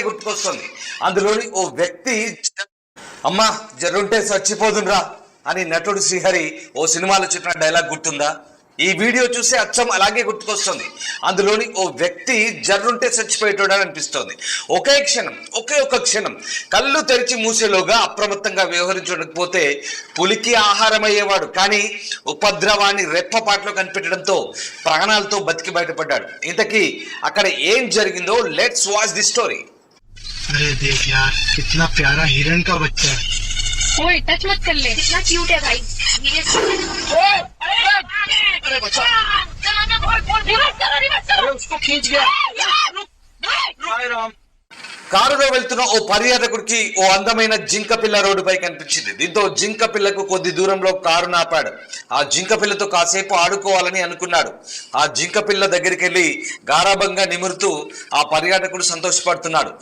గుర్తుకొస్తుంది. అందులోని ఓ వ్యక్తి అమ్మా జరుంటే చచ్చిపోదున్రా అని నటుడు శ్రీహరి ఓ సినిమాలో చెప్పిన డైలాగ్ గుర్తుందా? ఈ వీడియో చూస్తే అచ్చం అలాగే గుర్తుకొస్తుంది. అందులోని ఓ వ్యక్తి జర్రుంటే చచ్చిపోయేటోడని అనిపిస్తోంది. ఒకే ఒక క్షణం కళ్ళు తెరిచి మూసేలోగా అప్రమత్తంగా వ్యవహరించకపోతే పులికి ఆహారం అయ్యేవాడు. కానీ ఉపద్రవాన్ని రెప్పపాట్లో కనిపెట్టడంతో ప్రాణాలతో బతికి బయటపడ్డాడు. ఇంతకీ అక్కడ ఏం జరిగిందో లెట్స్ వాచ్ ది స్టోరీ. अरे देख यार कितना प्यारा हिरण का बच्चा है। ओए टच मत कर ले, कितना क्यूट है भाई। अरे बच्चा उसको खींच गया। हाय राम। కారులో వెళ్తున్న ఓ పర్యాటకుడికి ఓ అందమైన జింక పిల్ల రోడ్డుపై కనిపించింది. దీంతో జింక పిల్లకు కొద్ది దూరంలో కారు నాపాడు. ఆ జింక పిల్లతో కాసేపు ఆడుకోవాలని అనుకున్నాడు. ఆ జింక పిల్ల దగ్గరికి వెళ్ళి గారాబంగా నిమురుతూ ఆ పర్యాటకుడు సంతోషపడుతున్నాడు.